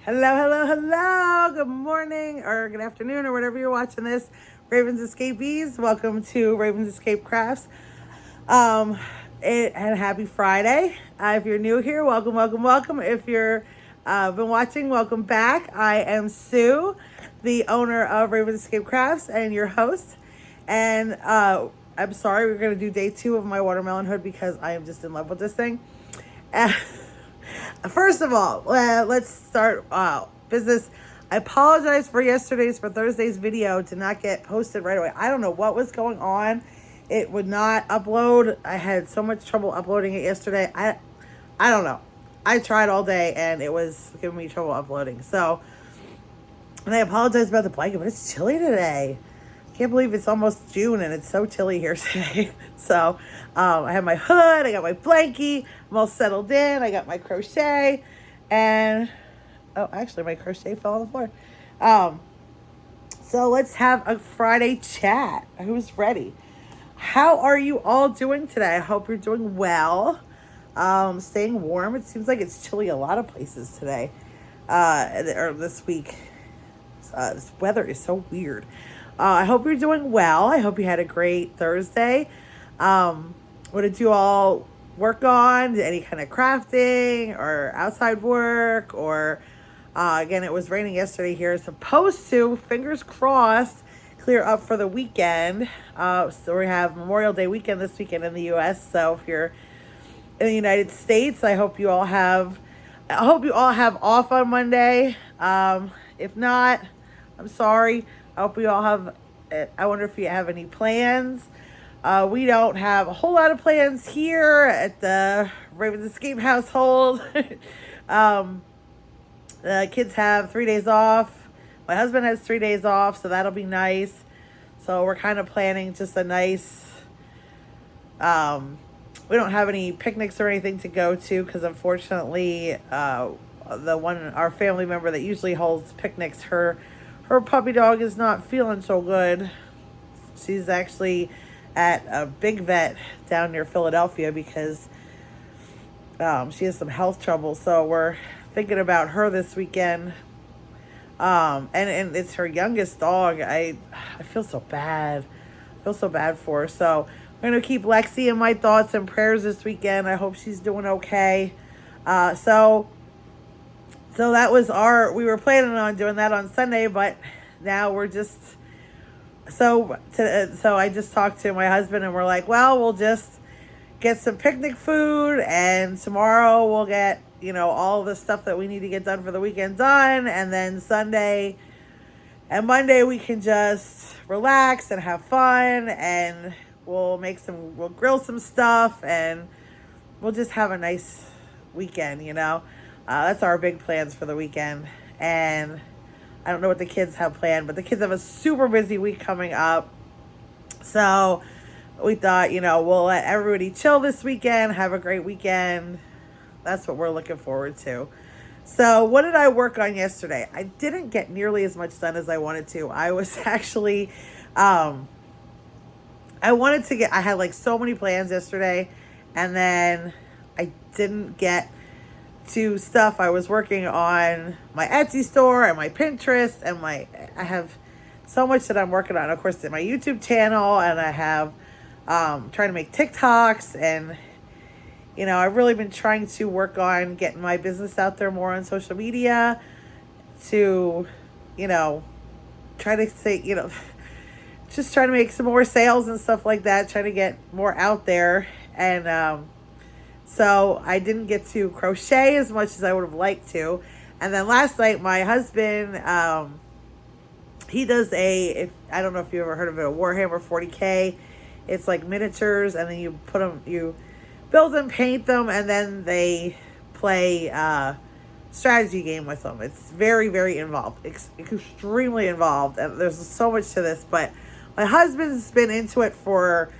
Hello, hello, hello. Good morning or good afternoon or whatever you're watching this. Ravens Escapees. Welcome to Ravens Escape Crafts. Um, and happy Friday. If you're new here, welcome, welcome, welcome. If you're been watching, welcome back. I am Sue, the owner of Ravens Escape Crafts and your host. And I'm sorry, we're gonna do day 2 of my watermelon hood because I am just in love with this thing. First of all, let's start business. I apologize for Thursday's video to not get posted right away. I don't know what was going on. It would not upload. I had so much trouble uploading it yesterday. I don't know. I tried all day and it was giving me trouble uploading. So, and I apologize about the blanket, but it's chilly today. Can't believe it's almost June and it's so chilly here today. So I have my hood, I got my blankie, I'm all settled in, I got my crochet, and oh, actually my crochet fell on the floor. So let's have a Friday chat. Who's ready? How are you all doing today? I hope you're doing well. Staying warm. It seems like it's chilly a lot of places today, or this week. This weather is so weird. I hope you're doing well. I hope you had a great Thursday. What did you all work on? Any kind of crafting or outside work? Or, again, it was raining yesterday here. It's supposed to, fingers crossed, clear up for the weekend. So we have Memorial Day weekend this weekend in the U.S. So if you're in the United States, I hope you all have off on Monday. If not, I'm sorry. I hope we all have, I wonder if you have any plans. We don't have a whole lot of plans here at the Ravens Escape household. The kids have 3 days off. My husband has 3 days off, so that'll be nice. So we're kind of planning just a nice, we don't have any picnics or anything to go to because unfortunately, our family member that usually holds picnics, her puppy dog is not feeling so good. She's actually at a big vet down near Philadelphia because she has some health trouble. So we're thinking about her this weekend. And it's her youngest dog. I feel so bad. I feel so bad for her. So I'm going to keep Lexi in my thoughts and prayers this weekend. I hope she's doing okay. So that was we were planning on doing that on Sunday, but now we're just, so I just talked to my husband and we're like, well, we'll just get some picnic food and tomorrow we'll get, all the stuff that we need to get done for the weekend done. And then Sunday and Monday we can just relax and have fun and we'll grill some stuff and we'll just have a nice weekend, That's our big plans for the weekend. And I don't know what the kids have planned, but the kids have a super busy week coming up. So we thought, we'll let everybody chill this weekend, have a great weekend. That's what we're looking forward to. So what did I work on yesterday? I didn't get nearly as much done as I wanted to. I was actually, I had like so many plans yesterday, and then I didn't get to stuff. I was working on my Etsy store and my Pinterest and I have so much that I'm working on. Of course, my YouTube channel, and I have trying to make TikToks, and I've really been trying to work on getting my business out there more on social media to, try to say, just trying to make some more sales and stuff like that, trying to get more out there. And so I didn't get to crochet as much as I would have liked to. And then last night, my husband, he does I don't know if you ever heard of it, a Warhammer 40K. It's like miniatures, and then you build them, paint them, and then they play strategy game with them. It's very, very involved. It's extremely involved, and there's so much to this. But my husband's been into it for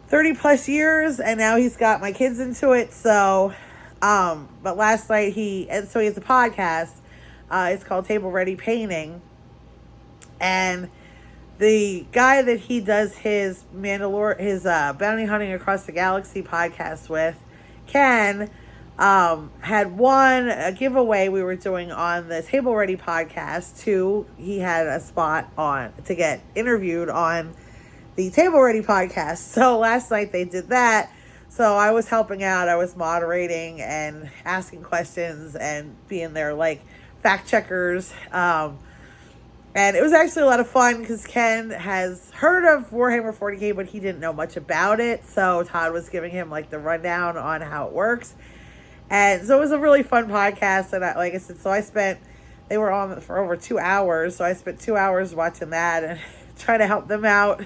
30 plus years, and now he's got my kids into it. So, but last night he has a podcast. It's called Table Ready Painting, and the guy that he does his Bounty Hunting Across the Galaxy podcast with, Ken, had won a giveaway we were doing on the Table Ready podcast. Two, he had a spot on to get interviewed on the Table Ready podcast. So last night they did that. So I was helping out. I was moderating and asking questions and being there like fact checkers. And it was actually a lot of fun because Ken has heard of Warhammer 40K, but he didn't know much about it. So Todd was giving him like the rundown on how it works. And so it was a really fun podcast. And like I said, they were on for over 2 hours. So I spent 2 hours watching that and trying to help them out,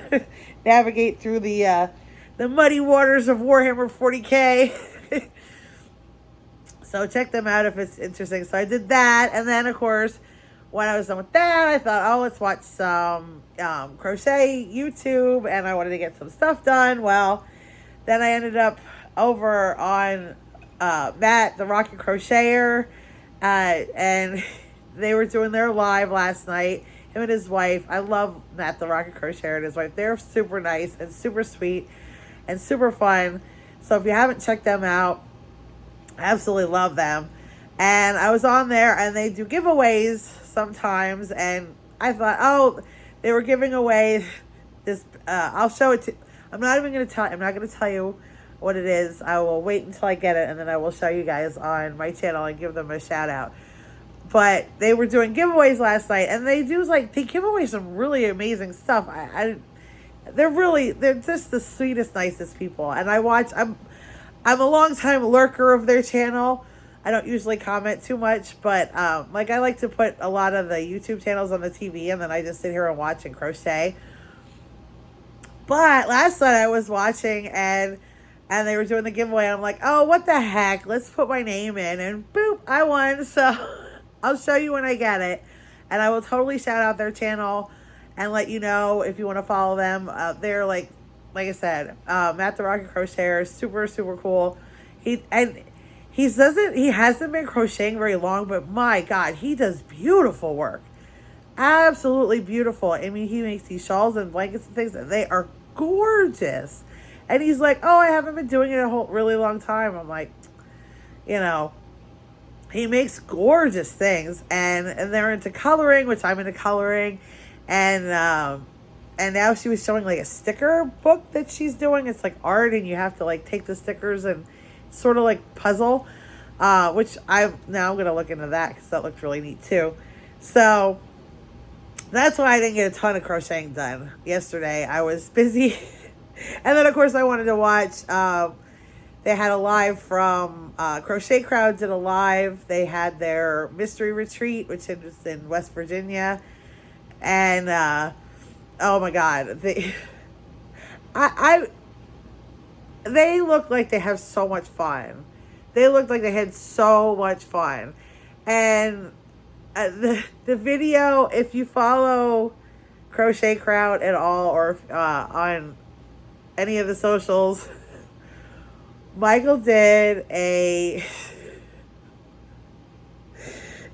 navigate through the muddy waters of Warhammer 40K. So check them out if it's interesting. So I did that. And then, of course, when I was done with that, I thought, oh, let's watch some crochet YouTube. And I wanted to get some stuff done. Well, then I ended up over on Matt, the Rocket Crocheter. And they were doing their live last night. Him and his wife. I love Matt, the Rocket Crocheter, and his wife. They're super nice and super sweet and super fun. So if you haven't checked them out, I absolutely love them. And I was on there, and they do giveaways sometimes, and I thought, oh, they were giving away this. I'll show it to. I'm not going to tell you what it is. I will wait until I get it, and then I will show you guys on my channel and give them a shout out. But they were doing giveaways last night, and they give away some really amazing stuff. They're just the sweetest, nicest people. And I'm a long time lurker of their channel. I don't usually comment too much, but I like to put a lot of the YouTube channels on the TV, and then I just sit here and watch and crochet. But last night I was watching, and they were doing the giveaway, and I'm like, oh, what the heck? Let's put my name in, and boop, I won. So I'll show you when I get it, and I will totally shout out their channel and let you know if you want to follow them. They're like I said, Matt the Rocket Crocheter is super, super cool. He hasn't been crocheting very long, but my God, he does beautiful work. Absolutely beautiful. I mean, he makes these shawls and blankets and things, and they are gorgeous. And he's like, oh, I haven't been doing it a really long time. I'm like, he makes gorgeous things, and they're into coloring, which I'm into coloring, and now she was showing like a sticker book that she's doing. It's like art, and you have to like take the stickers and sort of like puzzle, which I'm going to look into that because that looked really neat too. So that's why I didn't get a ton of crocheting done yesterday. I was busy. And then of course I wanted to watch, they had a live from Crochet Crowd did a live. They had their mystery retreat, which is in West Virginia. And oh my God, they look like they have so much fun. They looked like they had so much fun. And the video, if you follow Crochet Crowd at all, or on any of the socials, Michael did a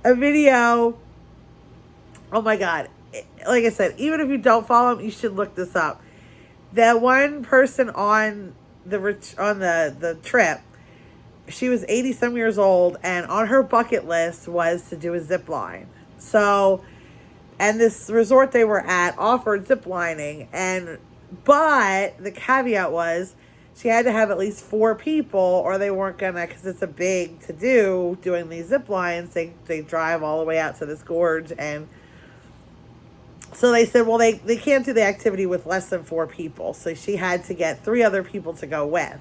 video. Oh my God. Like I said, even if you don't follow him, you should look this up. That one person on the trip, she was 80 some years old, and on her bucket list was to do a zip line. So, and this resort they were at offered zip lining, but the caveat was she had to have at least 4 people, or they weren't gonna, because it's a big to do doing these zip lines. They drive all the way out to this gorge, and so they said, well, they can't do the activity with less than 4 people. So she had to get 3 other people to go with.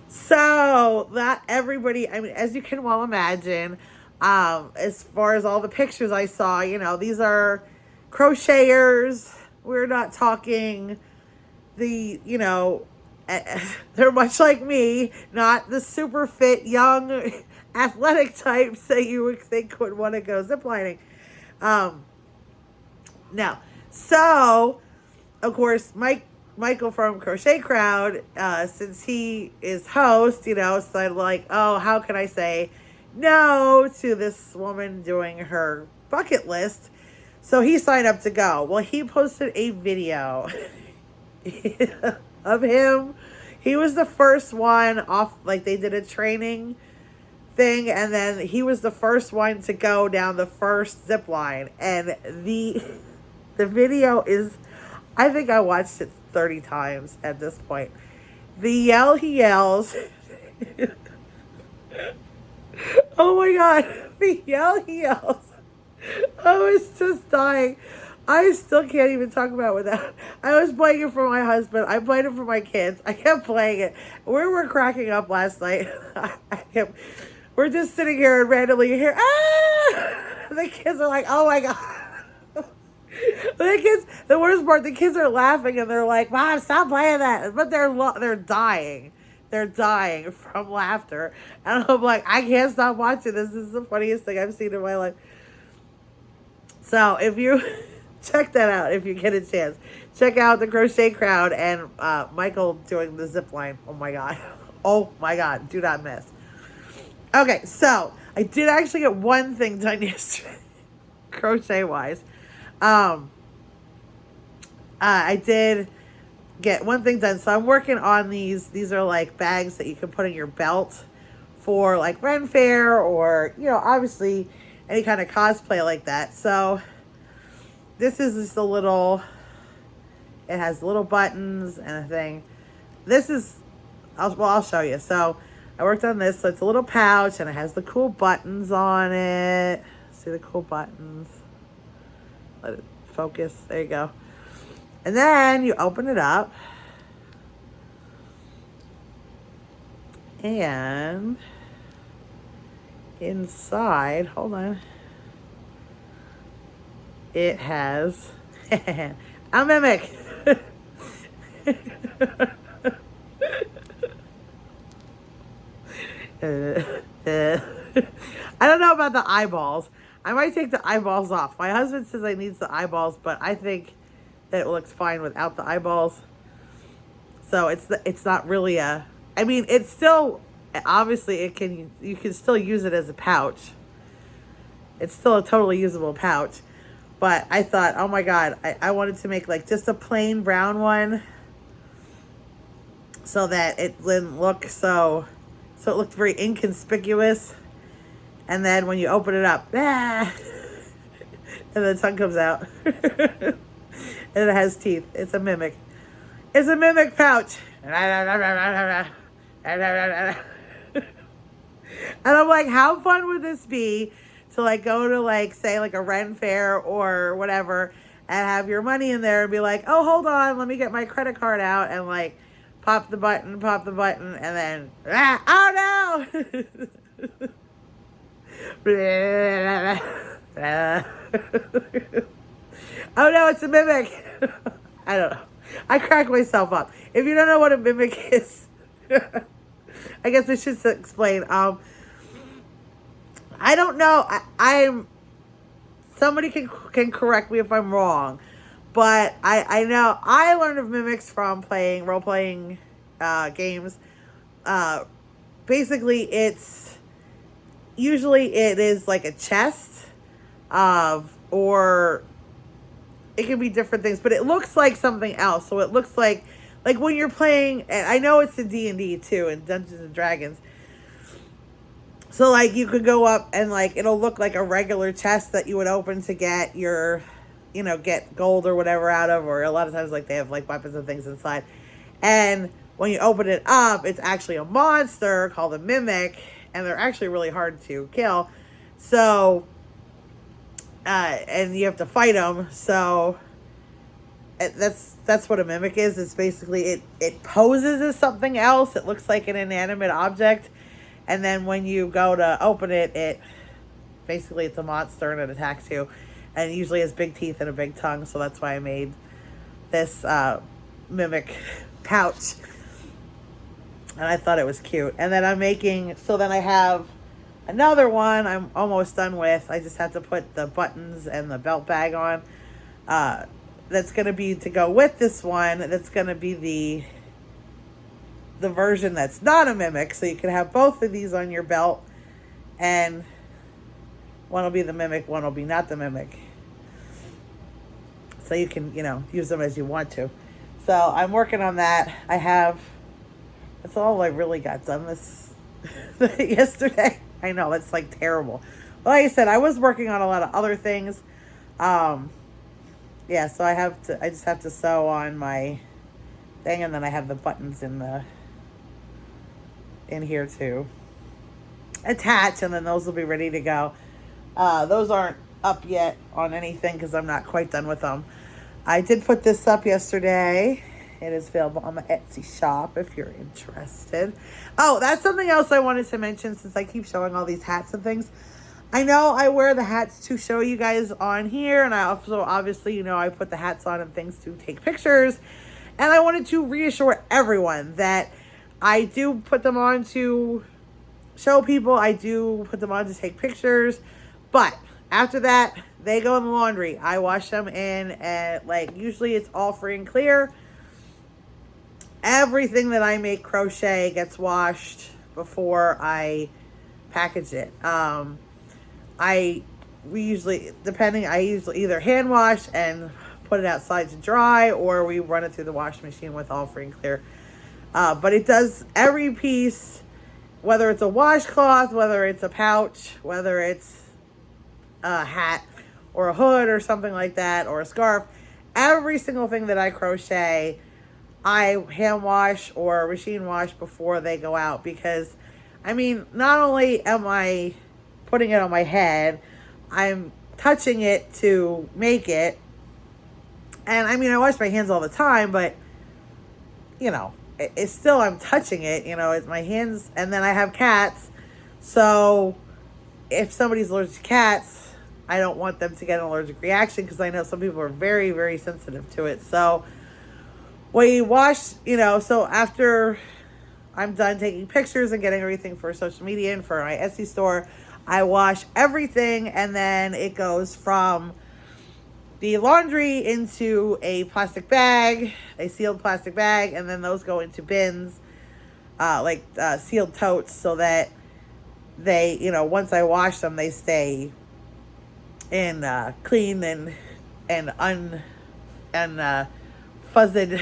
So that everybody, I mean, as you can well imagine, as far as all the pictures I saw, these are crocheters. We're not talking they're much like me, not the super fit, young, athletic types that you would think would want to go ziplining. No. So, of course, Michael from Crochet Crowd, since he is host, so I'm like, oh, how can I say no to this woman doing her bucket list? So he signed up to go. Well, he posted a video of him. He was the first one off, like they did a training thing, and then he was the first one to go down the first zip line, and the video is, I think I watched it 30 times at this point. The yell he yells. Oh my god, the yell he yells. I was just dying. I still can't even talk about it without. I was playing it for my husband. I played it for my kids. I kept playing it. We were cracking up last night. We're just sitting here and randomly you hear, ah! The kids are like, oh my god. The worst part, the kids are laughing and they're like, Mom, stop playing that. But they're dying. They're dying from laughter. And I'm like, I can't stop watching this. This is the funniest thing I've seen in my life. So if you check that out, if you get a chance, check out the Crochet Crowd and Michael doing the zip line. Oh my god. Oh my god. Do not miss. Okay, so I did actually get one thing done yesterday, crochet wise. I did get one thing done. So I'm working on these. These are like bags that you can put in your belt for like Ren Fair or, you know, obviously any kind of cosplay like that. So this is just a little, it has little buttons and a thing. This is, I'll show you. So I worked on this. So it's a little pouch and it has the cool buttons on it. See the cool buttons? Let it focus. There you go. And then you open it up. And inside, hold on. It has a mimic. I don't know about the eyeballs. I might take the eyeballs off. My husband says I need the eyeballs, but I think that it looks fine without the eyeballs. So it's not really a, I mean, it's still, obviously you can still use it as a pouch. It's still a totally usable pouch. But I thought, oh my God, I wanted to make like just a plain brown one so that it didn't look so it looked very inconspicuous. And then when you open it up, and the tongue comes out. And it has teeth. It's a mimic. It's a mimic pouch. And I'm like, how fun would this be to like go to like, say like a Ren Fair or whatever and have your money in there and be like, oh, hold on, let me get my credit card out and like pop the button, and then, oh no! Oh no, it's a mimic. I don't know. I crack myself up. If you don't know what a mimic is, I guess I should explain. I don't know. I'm somebody can correct me if I'm wrong, but I know I learned of mimics from playing role-playing games. Basically, it's usually it is like a chest or it can be different things, but it looks like something else. So it looks like when you're playing, and I know it's in D&D too, in Dungeons and Dragons. So like you could go up and like it'll look like a regular chest that you would open to get your, get gold or whatever out of, or a lot of times like they have like weapons and things inside. And when you open it up, it's actually a monster called a mimic, and they're actually really hard to kill. So, and you have to fight them. So that's what a mimic is. It's basically it poses as something else. It looks like an inanimate object. And then when you go to open it, it's a monster and it attacks you. And it usually has big teeth and a big tongue. So that's why I made this mimic pouch. And I thought it was cute. And then then I have another one I'm almost done with. I just have to put the buttons and the belt bag on. That's going to be to go with this one. That's going to be the version that's not a mimic, so you can have both of these on your belt, and one will be the mimic, one will be not the mimic, so you can use them as you want to. So I'm working on that. That's all I really got done this yesterday. I know, it's like terrible. But like I said, I was working on a lot of other things. Yeah, so I just have to sew on my thing, and then I have the buttons in here to attach, and then those will be ready to go. Those aren't up yet on anything because I'm not quite done with them. I did put this up yesterday. It is available on my Etsy shop if you're interested. Oh, that's something else I wanted to mention since I keep showing all these hats and things. I know I wear the hats to show you guys on here, and I also obviously, I put the hats on and things to take pictures. And I wanted to reassure everyone that I do put them on to show people. I do put them on to take pictures. But after that, they go in the laundry. I wash them in, and usually it's all free and clear. Everything that I make crochet gets washed before I package it. I usually either hand wash and put it outside to dry, or we run it through the washing machine with all free and clear. But it does every piece, whether it's a washcloth, whether it's a pouch, whether it's a hat or a hood or something like that, or a scarf. Every single thing that I crochet, I hand wash or machine wash before they go out, because not only am I putting it on my head, I'm touching it to make it. And I wash my hands all the time, but it's still, I'm touching it, it's my hands. And then I have cats, so if somebody's allergic to cats, I don't want them to get an allergic reaction, because I know some people are very, very sensitive to it. So we wash, so after I'm done taking pictures and getting everything for social media and for my Etsy store, I wash everything, and then it goes from the laundry into a plastic bag, a sealed plastic bag, and then those go into bins, sealed totes, so that they, once I wash them, they stay in clean and fuzzed,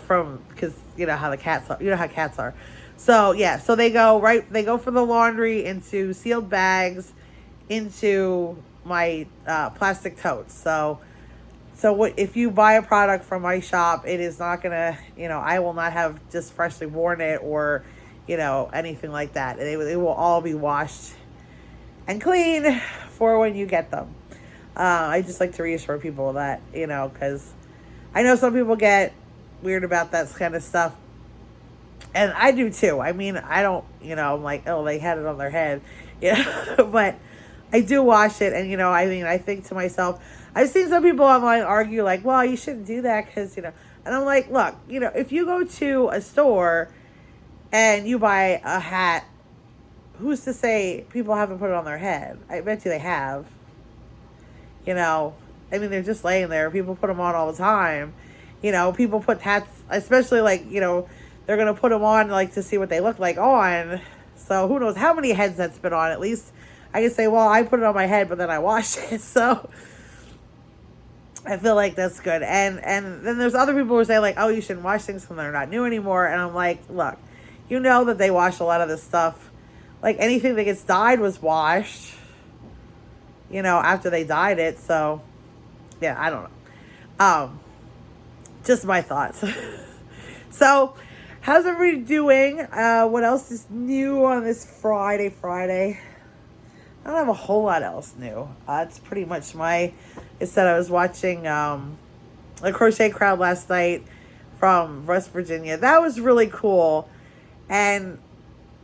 from, because how the cats are, how cats are. So yeah, so they go from the laundry into sealed bags, into my plastic totes. So what if you buy a product from my shop, it is not gonna, I will not have just freshly worn it or, anything like that. It will all be washed and clean for when you get them. I just like to reassure people that, because I know some people get weird about that kind of stuff. And I do too. I don't, I'm like, oh, they had it on their head. But I do wash it. And, I think to myself, I've seen some people online argue like, well, you shouldn't do that because, and I'm like, look, if you go to a store and you buy a hat, who's to say people haven't put it on their head? I bet you they have. They're just laying there. People put them on all the time. People put hats, especially they're going to put them on to see what they look like on. So who knows how many heads that's been on. At least I can say, well, I put it on my head, but then I washed it. So I feel like that's good. And then there's other people who say oh, you shouldn't wash things when they're not new anymore. And I'm like, look, that they wash a lot of this stuff. Anything that gets dyed was washed, after they dyed it. So yeah, I don't know. Just my thoughts. So how's everybody doing? What else is new on this Friday? I don't have a whole lot else new. It's pretty much I was watching a crochet crowd last night from West Virginia. That was really cool. And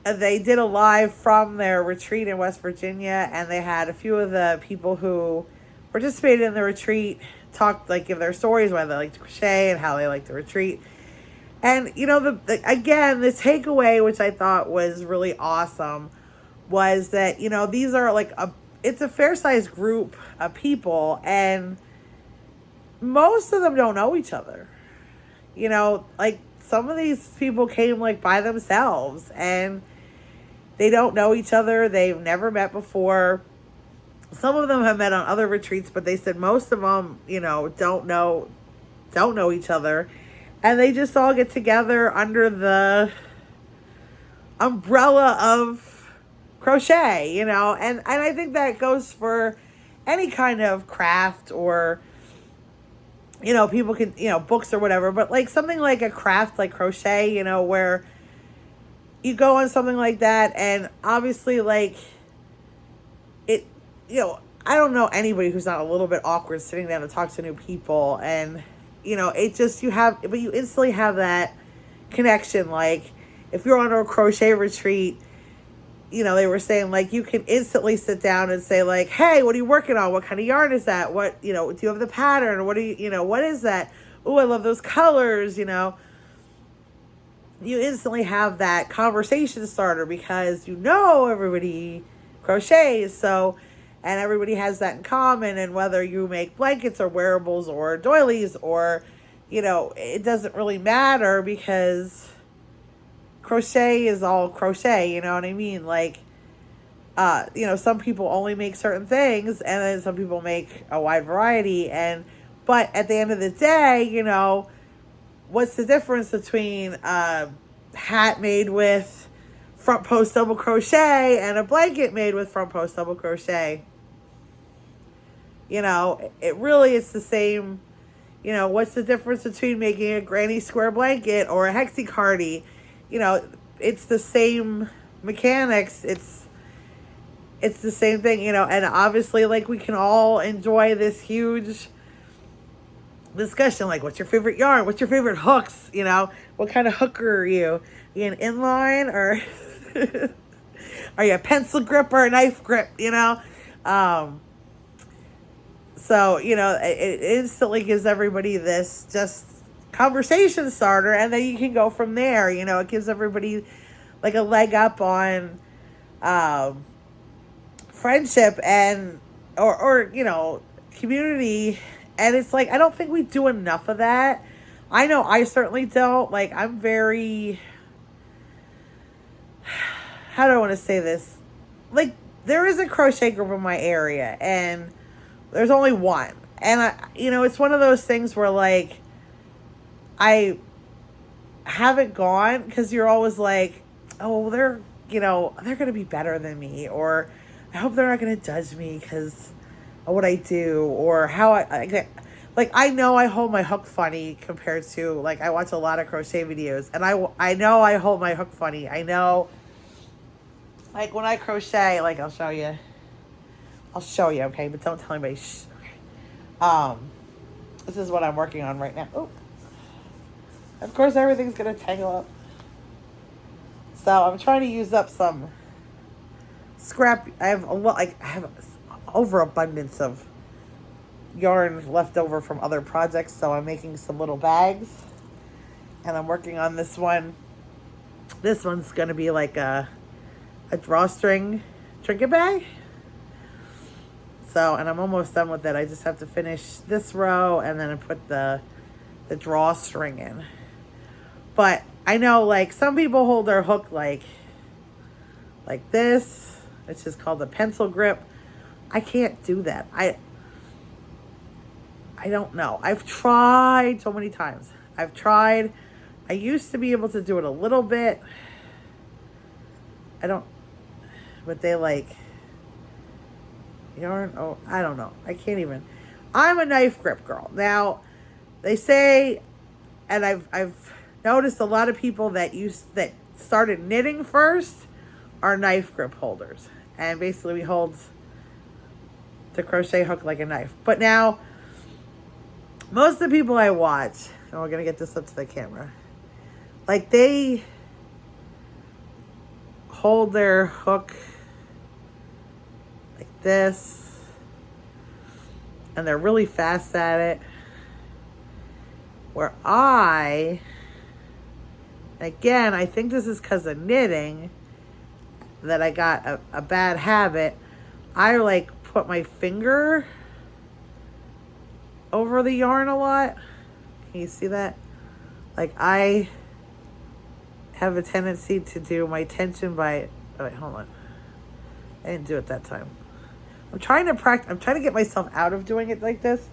they did a live from their retreat in West Virginia, and they had a few of the people who participated in the retreat talk, give their stories, why they like to crochet and how they like the retreat. And, again, the takeaway, which I thought was really awesome, was that, these are it's a fair-sized group of people, and most of them don't know each other. Some of these people came, by themselves, and they don't know each other. They've never met before. Some of them have met on other retreats, but they said most of them, don't know each other. And they just all get together under the umbrella of crochet, you know, and I think that goes for any kind of craft, or, you know, people can, you know, books or whatever, but like something like a craft like crochet, you know, where you go on something like that, and obviously, like, it, you know, I don't know anybody who's not a little bit awkward sitting down to talk to new people, and, you know, it just, but you instantly have that connection. Like, if you're on a crochet retreat, you know, they were saying, like, you can instantly sit down and say, like, hey, what are you working on? What kind of yarn is that? What, you know, do you have the pattern? What do you know, what is that? Oh, I love those colors, you know. You instantly have that conversation starter because, you know, everybody crochets, so, and everybody has that in common, and whether you make blankets or wearables or doilies or, you know, it doesn't really matter, because crochet is all crochet, you know what I mean? Like, you know, some people only make certain things, and then some people make a wide variety, but at the end of the day, you know, what's the difference between a hat made with front post double crochet and a blanket made with front post double crochet? You know, it really is the same. You know, what's the difference between making a granny square blanket or a hexie-cardi? You know, it's the same mechanics. It's the same thing, you know, and obviously, like, we can all enjoy this huge discussion, like, what's your favorite yarn? What's your favorite hooks? You know, what kind of hooker are you? Are you an inline, or are you a pencil grip or a knife grip? You know, so, you know, it instantly gives everybody this just conversation starter, and then you can go from there. You know, it gives everybody like a leg up on friendship and or you know, community. And it's like, I don't think we do enough of that. I know I certainly don't. Like, I'm very, how do I want to say this? Like, there is a crochet group in my area, and there's only one. And you know, it's one of those things where, like, I haven't gone because you're always like, oh, they're, you know, they're going to be better than me, or I hope they're not going to judge me because of what I do, or how I like, I know I hold my hook funny compared to, like, I watch a lot of crochet videos, and I know I hold my hook funny. I know, like, when I crochet, like, I'll show you, okay, but don't tell anybody. Shh. Okay. This is what I'm working on right now. Oh, of course, everything's gonna tangle up. So I'm trying to use up some scrap. I have a lot, like, I have overabundance of yarn left over from other projects, so I'm making some little bags, and I'm working on this one. This one's gonna be like a drawstring trinket bag. So, and I'm almost done with it. I just have to finish this row, and then I put the drawstring in. But I know, like, some people hold their hook like this, which is called a pencil grip. I can't do that. I don't know. I've tried so many times. I used to be able to do it a little bit. But they, like, yarn. Oh, I don't know. I can't even. I'm a knife grip girl. Now, they say, and I've noticed a lot of people that started knitting first are knife grip holders, and basically we hold the crochet hook like a knife. But now, most of the people I watch, and we're gonna get this up to the camera, like, they hold their hook like this, and they're really fast at it. Where again, I think this is because of knitting, that I got a bad habit. I, like, put my finger over the yarn a lot. Can you see that? Like, I have a tendency to do my tension by, oh wait, hold on. I didn't do it that time. I'm trying to get myself out of doing it like this,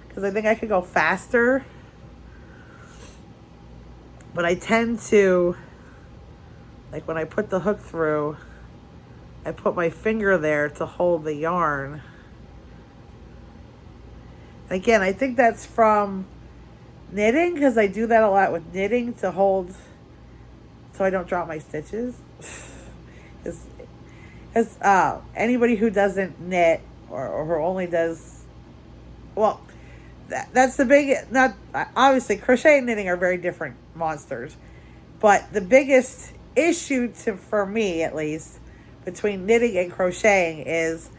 because I think I could go faster. But I tend to Like when I put the hook through, I put my finger there to hold the yarn. Again, I think that's from knitting, because I do that a lot with knitting to hold so I don't drop my stitches. Because anybody who doesn't knit or who only does, well, that's the big, not, obviously crochet and knitting are very different monsters, but the biggest issue for me at least between knitting and crocheting is,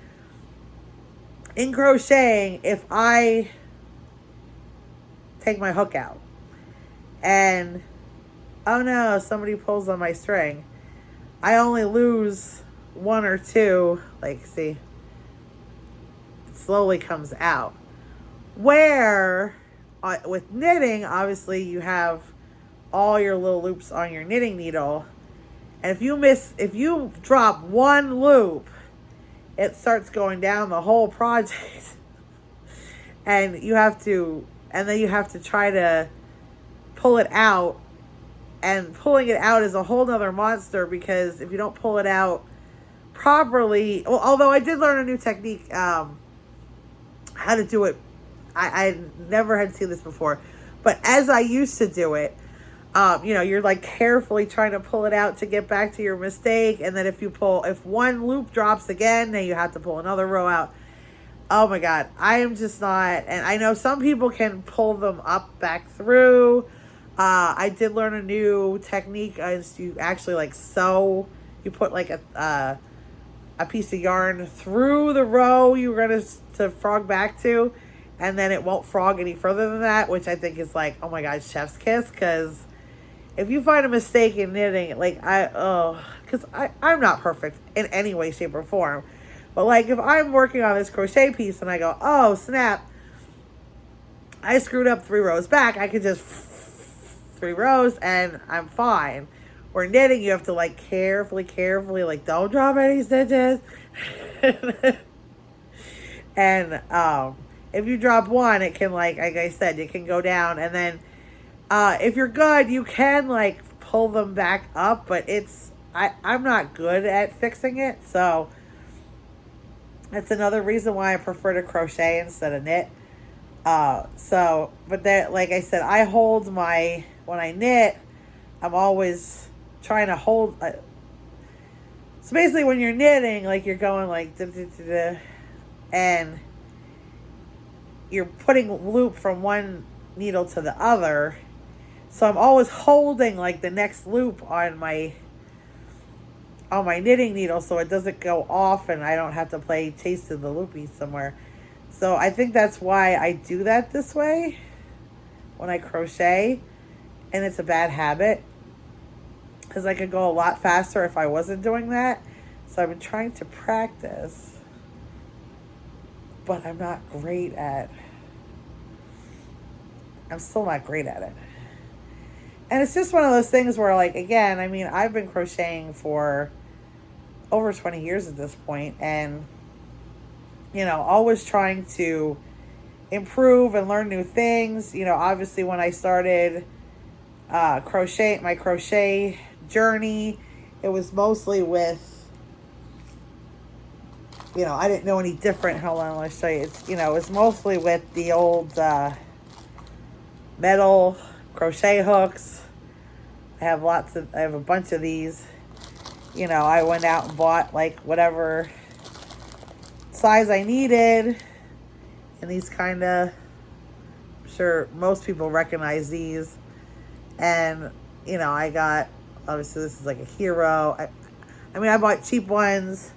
in crocheting, if I take my hook out and, oh no, somebody pulls on my string, I only lose one or two, like, see, it slowly comes out. Where with knitting, obviously you have all your little loops on your knitting needle, and if you drop one loop, it starts going down the whole project. And then you have to try to pull it out, and pulling it out is a whole nother monster, because if you don't pull it out properly, well, although I did learn a new technique, how to do it. I never had seen this before, but as I used to do it, you're like carefully trying to pull it out to get back to your mistake. And then if one loop drops again, then you have to pull another row out. Oh my God. I am just not, and I know some people can pull them up back through. I did learn a new technique as you actually like sew, you put like a piece of yarn through the row you're going to frog back to, and then it won't frog any further than that, which I think is like, oh my God, chef's kiss. Because if you find a mistake in knitting, like because I'm not perfect in any way, shape, or form. But like if I'm working on this crochet piece and I go, oh snap, I screwed up 3 rows back, I could just 3 rows and I'm fine. Where knitting, you have to like carefully, like don't drop any stitches. And if you drop one, it can like I said, it can go down. And then if you're good, you can like pull them back up, but I'm not good at fixing it. So that's another reason why I prefer to crochet instead of knit. But that, like I said, when I knit, I'm always trying to hold. So basically when you're knitting, like you're going like, and you're putting loop from one needle to the other. So I'm always holding like the next loop on my knitting needle so it doesn't go off and I don't have to play chase to the loopy somewhere. So I think that's why I do that this way when I crochet, and it's a bad habit because I could go a lot faster if I wasn't doing that. So I've been trying to practice, but I'm still not great at it. And it's just one of those things where, like, again, I mean, I've been crocheting for over 20 years at this point, and, always trying to improve and learn new things. Obviously when I started my crochet journey, it was mostly with, I didn't know any different. Hold on, let me show you. It was mostly with the old metal crochet hooks. I have a bunch of these. I went out and bought like whatever size I needed, and these kind of, I'm sure most people recognize these. And I got, obviously this is like a hero. I bought cheap ones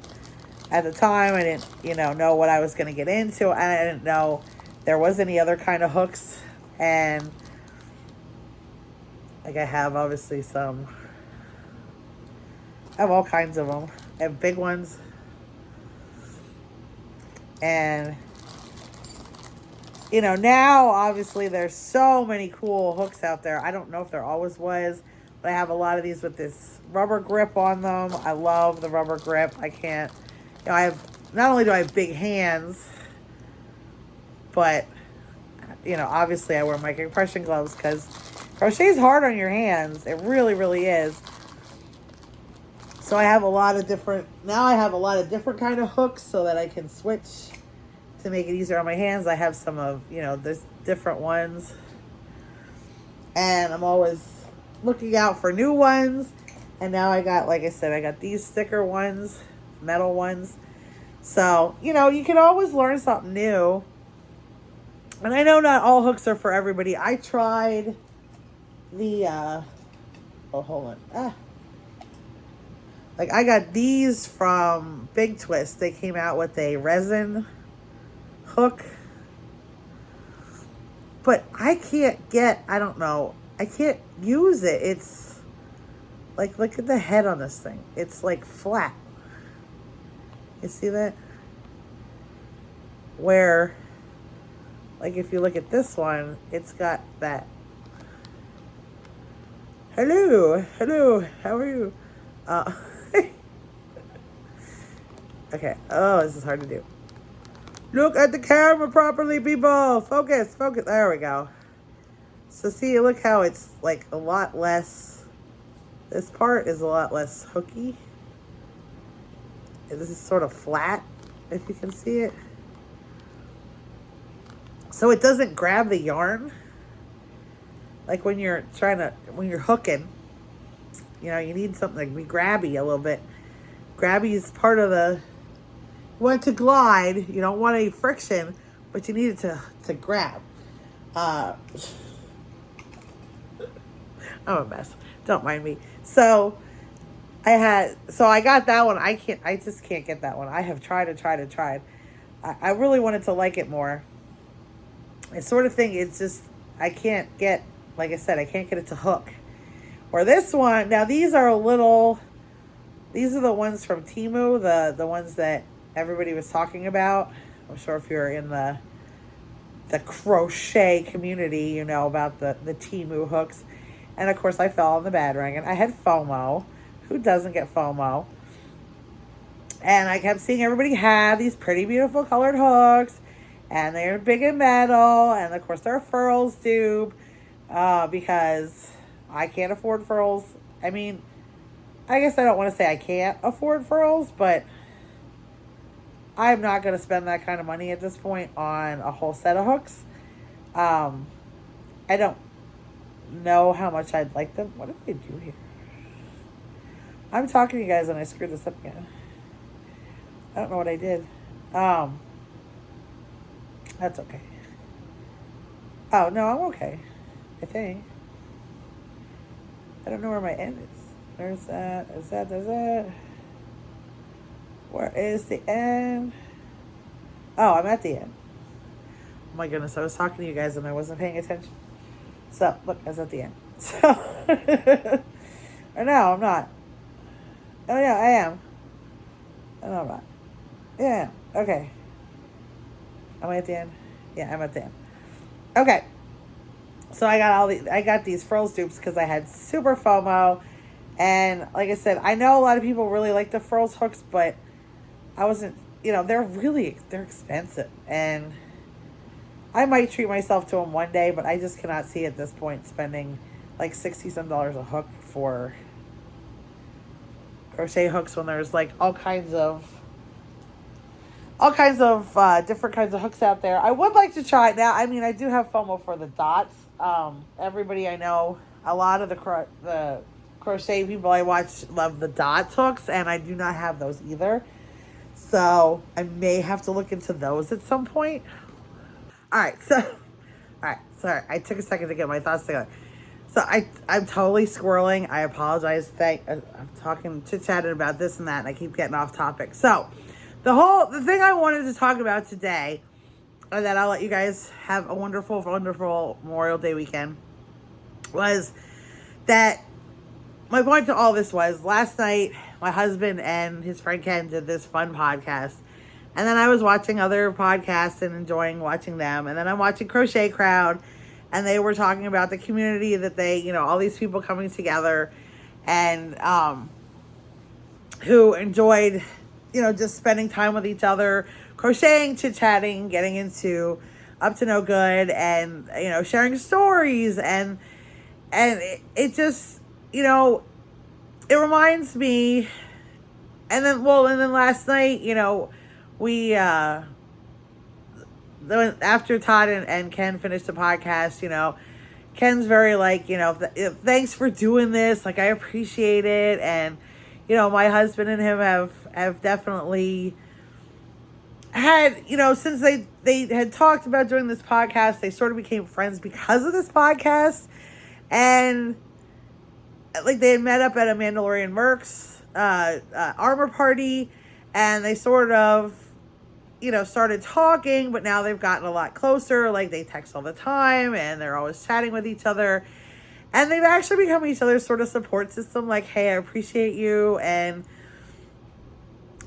at the time. I didn't know what I was going to get into, and I didn't know there was any other kind of hooks. And like I have obviously I have all kinds of them. I have big ones. And, now obviously there's so many cool hooks out there. I don't know if there always was, but I have a lot of these with this rubber grip on them. I love the rubber grip. I can't, not only do I have big hands, but, obviously I wear my compression gloves because crochet is hard on your hands. It really, really is. So I have a lot of different, now I have a lot of different kind of hooks so that I can switch to make it easier on my hands. I have some of, there's different ones. And I'm always looking out for new ones. And now I got, like I said, I got these sticker ones, metal ones. So, you can always learn something new. And I know not all hooks are for everybody. I tried the, oh, hold on. Like, I got these from Big Twist. They came out with a resin hook. But I can't get, I don't know, I can't use it. It's, like, look at the head on this thing. It's, like, flat. You see that? Where, like, if you look at this one, it's got that. Hello, how are you? Okay, oh, this is hard to do. Look at the camera properly, people. Focus. There we go. So see, look how it's like a lot less, this part is a lot less hooky. And this is sort of flat, if you can see it. So it doesn't grab the yarn. Like when you're hooking, you need something to be grabby a little bit. Grabby is part of the, you want it to glide. You don't want any friction, but you need it to grab. I'm a mess. Don't mind me. So I got that one. I just can't get that one. I have tried. I really wanted to like it more. It's sort of thing, it's just, I can't get, like I said, I can't get it to hook. Or this one, now these are the ones from Temu, the ones that everybody was talking about. I'm sure if you're in the crochet community, you know about the Temu hooks. And of course I fell on the bandwagon. I had FOMO. Who doesn't get FOMO? And I kept seeing everybody have these pretty beautiful colored hooks. And they're big and metal. And of course they're a furls dupe. Because I can't afford furls. I mean, I guess I don't want to say I can't afford furls, but I'm not going to spend that kind of money at this point on a whole set of hooks. I don't know how much I'd like them. What did I do here? I'm talking to you guys and I screwed this up again. I don't know what I did. That's okay. Oh, no, I'm okay. I think. I don't know where my end is. There's that. Where is the end? Oh, I'm at the end. Oh my goodness, I was talking to you guys and I wasn't paying attention. So, look, I was at the end. So, or no, I'm not. Oh yeah, I am. Oh, no, I'm not. Yeah, I am. Okay. Am I at the end? Yeah, I'm at the end. Okay. So I got these furls dupes because I had super FOMO. And like I said, I know a lot of people really like the furls hooks, but I wasn't, they're expensive. And I might treat myself to them one day, but I just cannot see at this point spending like $60-some a hook for crochet hooks when there's like all kinds of different kinds of hooks out there. I would like to try it now. I mean, I do have FOMO for the dots. Everybody I know, a lot of the crochet people I watch love the dots hooks, and I do not have those either. So I may have to look into those at some point. All right, sorry. I took a second to get my thoughts together. So I'm totally squirreling. I apologize. I'm talking, chit-chatting about this and that, and I keep getting off topic. So the thing I wanted to talk about today, and then I'll let you guys have a wonderful, wonderful Memorial Day weekend, was that my point to all this was last night, my husband and his friend Ken did this fun podcast. And then I was watching other podcasts and enjoying watching them. And then I'm watching Crochet Crowd. And they were talking about the community that they, all these people coming together. And who enjoyed, just spending time with each other. Crocheting, chit-chatting, getting into Up to No Good. And, sharing stories. And it just, it reminds me, and then last night, we, after Todd and Ken finished the podcast, Ken's very like, thanks for doing this. Like, I appreciate it. And, my husband and him have definitely had, since they had talked about doing this podcast, they sort of became friends because of this podcast. And like, they had met up at a Mandalorian Mercs armor party, and they sort of, started talking, but now they've gotten a lot closer. Like, they text all the time, and they're always chatting with each other. And they've actually become each other's sort of support system. Like, hey, I appreciate you. And,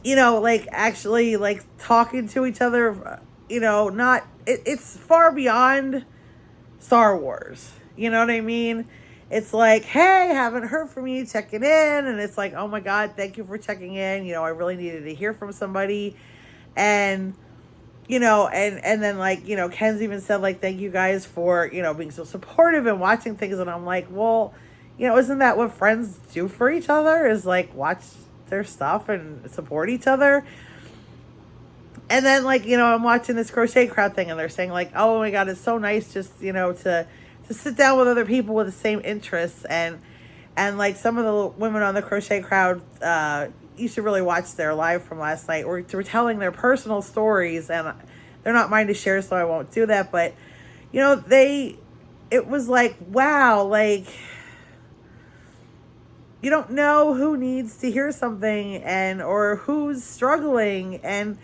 like, actually, like, talking to each other, it's far beyond Star Wars. You know what I mean? It's like, hey, haven't heard from you, checking in. And it's like, oh my God, thank you for checking in. I really needed to hear from somebody. And, and then like, Ken's even said like, thank you guys for, being so supportive and watching things. And I'm like, well, isn't that what friends do for each other, is like watch their stuff and support each other? And then like, I'm watching this crochet crowd thing, and they're saying like, oh my God, it's so nice just, to sit down with other people with the same interests. And like some of the women on the crochet crowd, you should really watch their live from last night. We're telling their personal stories, and they're not mine to share, so I won't do that. But, it was like, wow, like, you don't know who needs to hear something or who's struggling. And,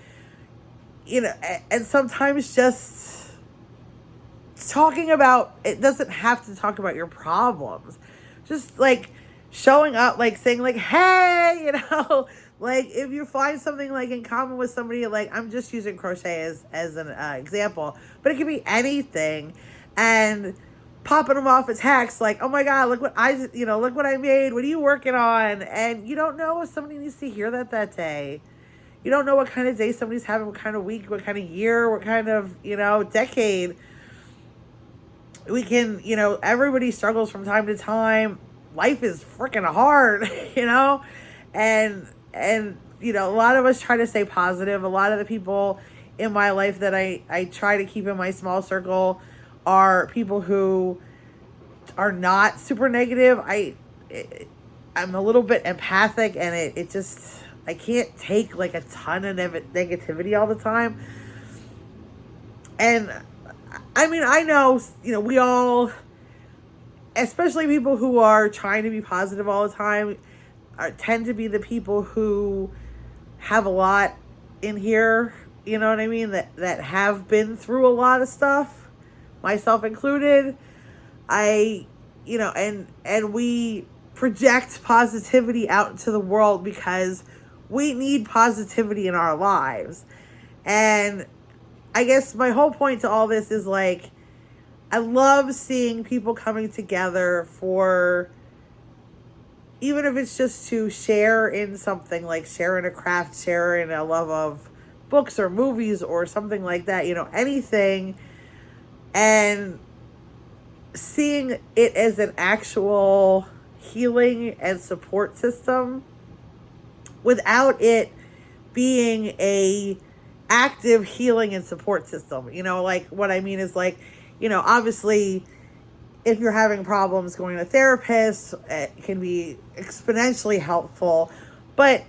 and sometimes just talking about, it doesn't have to talk about your problems. Just like showing up, like saying like, hey, like if you find something like in common with somebody, like I'm just using crochet as an example, but it could be anything, and popping them off a text like, oh my God, look what look what I made. What are you working on? And you don't know if somebody needs to hear that day. You don't know what kind of day somebody's having, what kind of week, what kind of year, what kind of, decade. We can, everybody struggles from time to time. Life is freaking hard, and a lot of us try to stay positive. A lot of the people in my life that I try to keep in my small circle are people who are not super negative. I'm a little bit empathic, and it just, I can't take like a ton of negativity all the time. And I mean, I know, we all, especially people who are trying to be positive all the time, tend to be the people who have a lot in here, you know what I mean? That have been through a lot of stuff, myself included. And we project positivity out into the world because we need positivity in our lives. And I guess my whole point to all this is like, I love seeing people coming together for, even if it's just to share in something, like share in a craft, share in a love of books or movies or something like that, anything, and seeing it as an actual healing and support system without it being a active healing and support system. Like what I mean is like, obviously if you're having problems going to a therapist, it can be exponentially helpful, but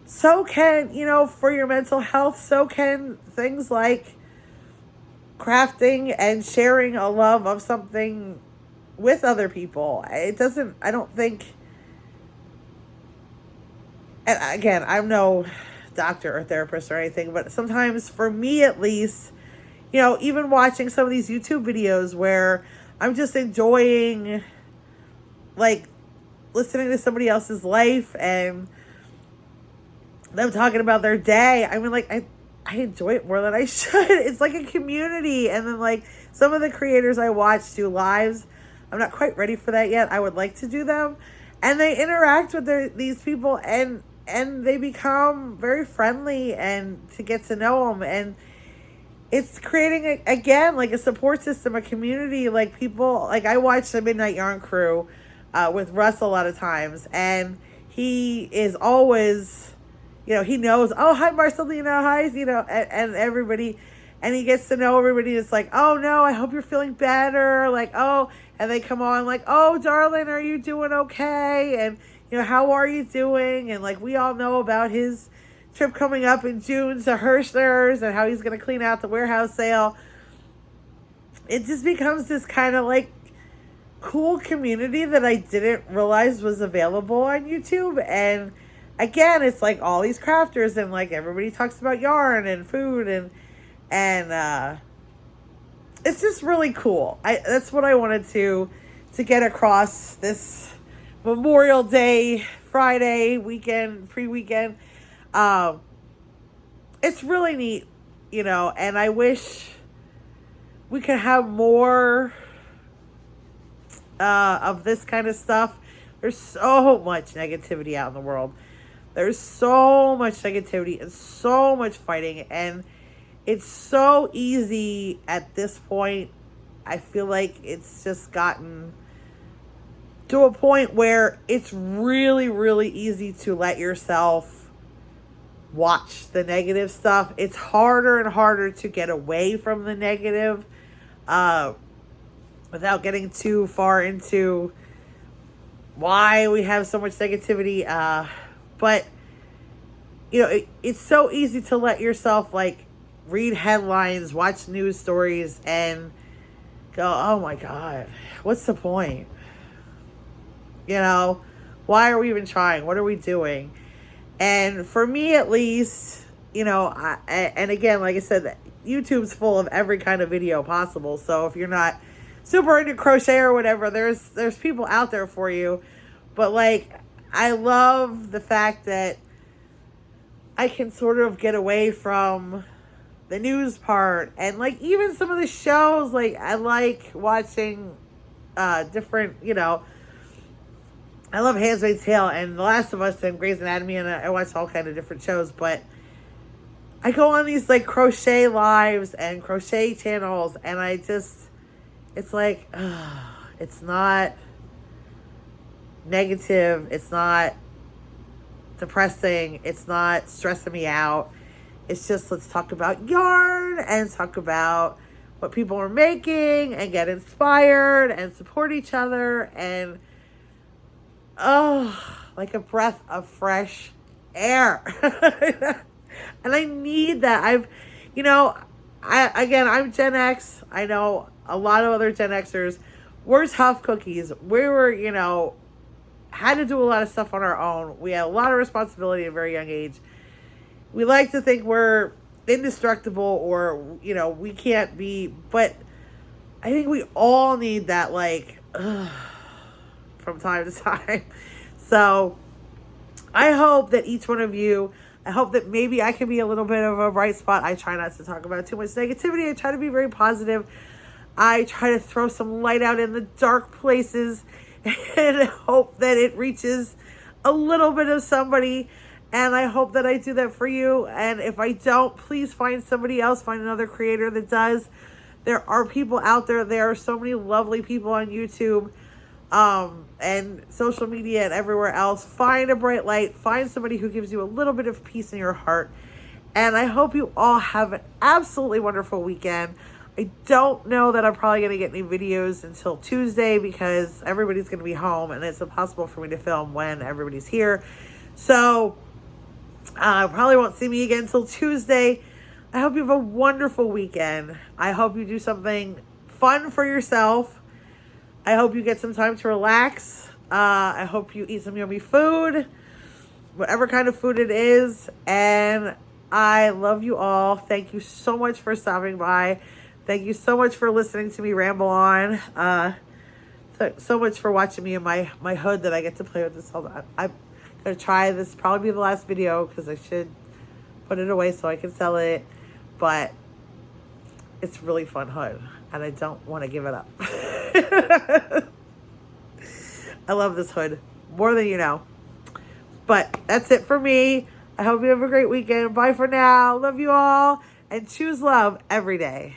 so can, for your mental health, so can things like crafting and sharing a love of something with other people. I don't think, and again, I'm no doctor or therapist or anything, but sometimes for me at least, even watching some of these YouTube videos where I'm just enjoying like listening to somebody else's life and them talking about their day. I mean, like I enjoy it more than I should. It's like a community. And then like some of the creators I watch do lives. I'm not quite ready for that yet. I would like to do them. And they interact with these people and they become very friendly and to get to know them. And it's creating, again, like a support system, a community, like people, like I watch the Midnight Yarn Crew with Russ a lot of times. And he is always you know, he knows, oh, hi, Marcelina, hi, you know, and everybody, and he gets to know everybody. It's like, oh, no, I hope you're feeling better. Like, oh, and they come on like, oh, darling, are you doing okay? And, you know, how are you doing? And, like, we all know about his trip coming up in June to Hirschner's and how he's going to clean out the warehouse sale. It just becomes this kind of, like, cool community that I didn't realize was available on YouTube. And again, it's like all these crafters and like everybody talks about yarn and food and it's just really cool. That's what I wanted to get across this Memorial Day Friday weekend, pre-weekend. It's really neat, you know, and I wish we could have more of this kind of stuff. There's so much negativity out in the world. There's so much negativity and so much fighting, and it's so easy at this point. I feel like it's just gotten to a point where it's really, really easy to let yourself watch the negative stuff. It's harder and harder to get away from the negative without getting too far into why we have so much negativity. But, you know, it's so easy to let yourself, like, read headlines, watch news stories, and go, oh my God, what's the point? You know, why are we even trying? What are we doing? And for me, at least, you know, and again, like I said, YouTube's full of every kind of video possible. So if you're not super into crochet or whatever, there's people out there for you. But like, I love the fact that I can sort of get away from the news part, and like even some of the shows, like I like watching different, you know, I love Handmaid's Tale and The Last of Us and Grey's Anatomy, and I watch all kind of different shows, but I go on these like crochet lives and crochet channels, and I just, it's like, it's not negative, it's not depressing, it's not stressing me out. It's just, let's talk about yarn and talk about what people are making and get inspired and support each other, and like a breath of fresh air. And I need that. I'm Gen X. I know a lot of other Gen Xers. We're tough cookies. We were, you know, had to do a lot of stuff on our own. We had a lot of responsibility at a very young age. We like to think we're indestructible or, you know, we can't be, but I think we all need that, like, from time to time. So I hope that each one of you, I hope that maybe I can be a little bit of a bright spot. I try not to talk about too much negativity. I try to be very positive. I try to throw some light out in the dark places and hope that it reaches a little bit of somebody. And I hope that I do that for you. And if I don't, please find somebody else, find another creator that does. There are people out there. There are so many lovely people on YouTube and social media and everywhere else. Find a bright light. Find somebody who gives you a little bit of peace in your heart. And I hope you all have an absolutely wonderful weekend. I don't know that I'm probably going to get any videos until Tuesday because everybody's going to be home and it's impossible for me to film when everybody's here. So probably won't see me again until Tuesday. I hope you have a wonderful weekend. I hope you do something fun for yourself. I hope you get some time to relax. I hope you eat some yummy food, whatever kind of food it is. And I love you all. Thank you so much for stopping by. Thank you so much for listening to me ramble on. So much for watching me in my hood that I get to play with this. Hold on. I'm going to try this. Probably be the last video because I should put it away so I can sell it. But it's really fun hood. And I don't want to give it up. I love this hood more than you know. But that's it for me. I hope you have a great weekend. Bye for now. Love you all. And choose love every day.